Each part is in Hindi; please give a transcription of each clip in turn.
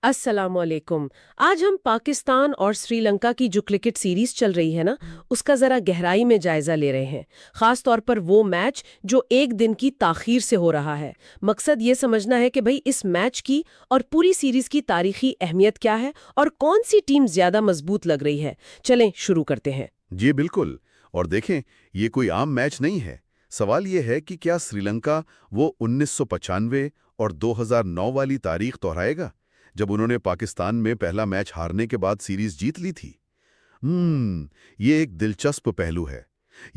अस्सलामुअलैकुम। आज हम पाकिस्तान और श्रीलंका की जो क्रिकेट सीरीज चल रही है ना, उसका जरा गहराई में जायजा ले रहे हैं। खास तौर पर वो मैच जो एक दिन की ताखीर से हो रहा है। मकसद ये समझना है कि भाई इस मैच की और पूरी सीरीज की तारीखी अहमियत क्या है और कौन सी टीम ज्यादा मजबूत लग रही है। चलें शुरू करते हैं। जी बिल्कुल। और देखें, ये कोई आम मैच नहीं है। सवाल ये है कि क्या श्रीलंका वो 1995 और 2009 वाली तारीख दोहराएगा, जब उन्होंने पाकिस्तान में पहला मैच हारने के बाद सीरीज जीत ली थी। ये एक दिलचस्प पहलू है।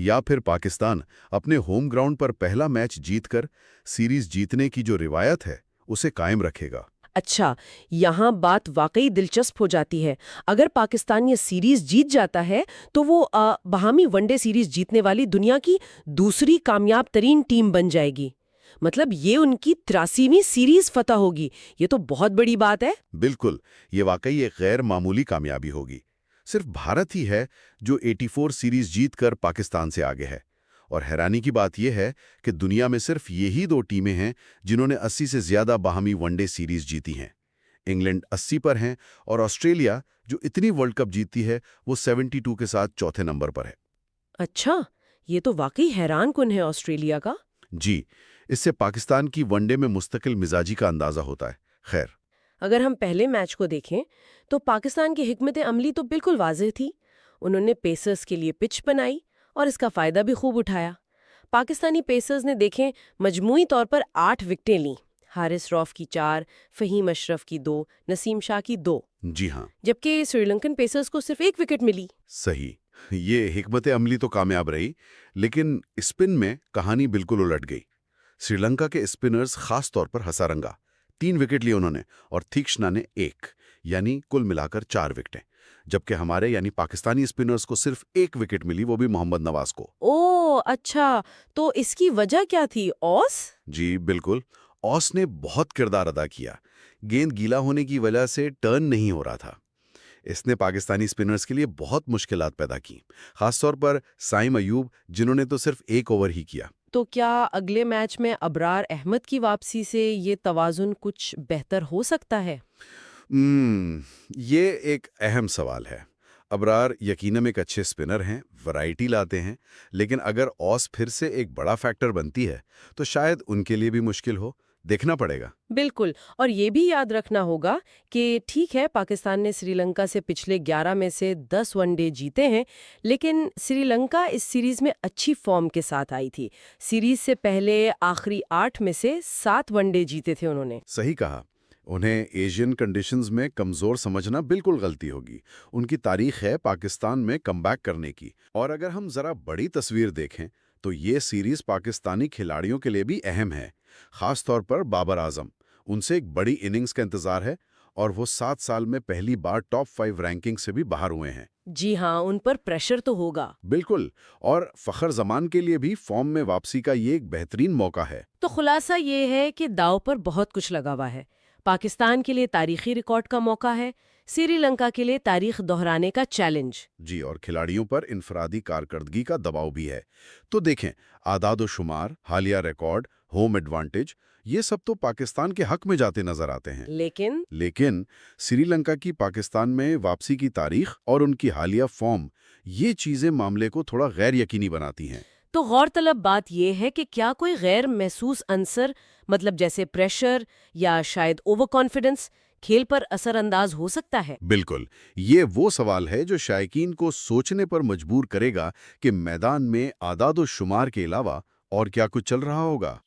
या फिर पाकिस्तान अपने होम ग्राउंड पर पहला मैच जीतकर सीरीज जीतने की जो रिवायत है, उसे कायम रखेगा। अच्छा, यहाँ बात वाकई दिलचस्प हो जाती है। अगर पाकिस्तान ये सीरीज जीत जाता है तो वो बाहमी वनडे सीरीज जीतने वाली दुनिया की दूसरी कामयाब तरीन टीम बन जाएगी। मतलब ये उनकी 83वीं सीरीज फतह होगी। ये तो बहुत बड़ी बात है। बिल्कुल, ये वाकई एक गैर मामूली कामयाबी होगी। सिर्फ भारत ही है जो 84 सीरीज जीतकर पाकिस्तान से आगे है। और हैरानी की बात यह है कि दुनिया में सिर्फ यही दो टीमें हैं जिन्होंने 80 से ज्यादा बाहमी वनडे सीरीज जीती हैं। इंग्लैंड 80 पर हैं और ऑस्ट्रेलिया, जो इतनी वर्ल्ड कप जीतती है, वो 72 के साथ चौथे नंबर पर है। अच्छा, ये तो वाकई हैरान कुन है ऑस्ट्रेलिया का। जी, इससे पाकिस्तान की वनडे में मुस्तकिल मिजाजी का अंदाजा होता है। खैर, अगर हम पहले मैच को देखें तो पाकिस्तान की हिकमत अमली तो बिल्कुल वाज़ेह थी। उन्होंने पेसर्स के लिए पिच बनाई और इसका फ़ायदा भी खूब उठाया। पाकिस्तानी पेसर्स ने देखें मजमूई तौर पर 8 विकेटें लीं। हारिस रऊफ की 4, फ़हीम अशरफ की 2, नसीम शाह की 2, जी हाँ, जबकि श्रीलंकन पेसर्स को सिर्फ 1 विकेट मिली। सही। ये हिकमत अमली तो कामयाब रही, लेकिन स्पिन में कहानी बिल्कुल उलट गई। श्रीलंका के स्पिनर्स खास तौर पर हसारंगा 3 विकेट लिए उन्होंने, और तीक्ष्णा ने 1, यानी कुल मिलाकर 4 विकेटें। जबकि हमारे यानी पाकिस्तानी स्पिनर्स को सिर्फ 1 विकेट मिली, वो भी मोहम्मद नवाज को। ओह अच्छा, तो इसकी वजह क्या थी? ऑस? जी बिल्कुल, ऑस ने बहुत किरदार अदा किया। गेंद गीला होने की वजह से टर्न नहीं हो रहा था। इसने पाकिस्तानी स्पिनर्स के लिए बहुत मुश्किलात पैदा की, खासतौर पर साइम अयूब, जिन्होंने तो सिर्फ 1 ओवर ही किया। तो क्या अगले मैच में अबरार अहमद की वापसी से ये तवाज़ुन कुछ बेहतर हो सकता है? ये एक अहम सवाल है। अबरार यकीनन एक अच्छे स्पिनर हैं, वैरायटी लाते हैं, लेकिन अगर ऑस फिर से एक बड़ा फैक्टर बनती है, तो शायद उनके लिए भी मुश्किल हो। देखना पड़ेगा। बिल्कुल। और ये भी याद रखना होगा कि ठीक है, पाकिस्तान ने श्रीलंका से पिछले 11 में से 10 वनडे जीते हैं, लेकिन श्रीलंका इस सीरीज में अच्छी फॉर्म के साथ आई थी। सीरीज से पहले आखिरी 8 में से 7 वनडे जीते थे उन्होंने। सही कहा। उन्हें एशियन कंडीशंस में कमज़ोर समझना बिल्कुल गलती होगी। उनकी तारीख है पाकिस्तान में कमबैक करने की। और अगर हम ज़रा बड़ी तस्वीर देखें, तो ये सीरीज़ पाकिस्तानी खिलाड़ियों के लिए भी अहम है। ख़ास तौर पर बाबर आजम, उनसे एक बड़ी इनिंग्स का इंतज़ार है, और वो 7 साल में पहली बार टॉप 5 रैंकिंग से भी बाहर हुए हैं। जी हाँ, उन पर प्रेशर तो होगा। बिल्कुल। और फ़खर जमान के लिए भी फॉर्म में वापसी का ये एक बेहतरीन मौका है। तो खुलासा ये है कि दांव पर बहुत कुछ लगा हुआ है। पाकिस्तान के लिए तारीखी रिकॉर्ड का मौका है, श्रीलंका के लिए तारीख दोहराने का चैलेंज। जी, और खिलाड़ियों पर इनफरादी कारकर्दगी का दबाव भी है। तो देखें, आदाद-ओ-शुमार, हालिया रिकॉर्ड, होम एडवांटेज, ये सब तो पाकिस्तान के हक में जाते नजर आते हैं। लेकिन श्रीलंका की पाकिस्तान में वापसी की तारीख और उनकी हालिया फॉर्म, ये चीजें मामले को थोड़ा गैर यकीनी बनाती हैं। तो गौरतलब बात यह है कि क्या कोई गैर महसूस अंसर, मतलब जैसे प्रेशर या शायद ओवर कॉन्फिडेंस, खेल पर असरअंदाज हो सकता है? बिल्कुल, ये वो सवाल है जो शायकीन को सोचने पर मजबूर करेगा कि मैदान में आदाद-ओ-शुमार के अलावा और क्या कुछ चल रहा होगा।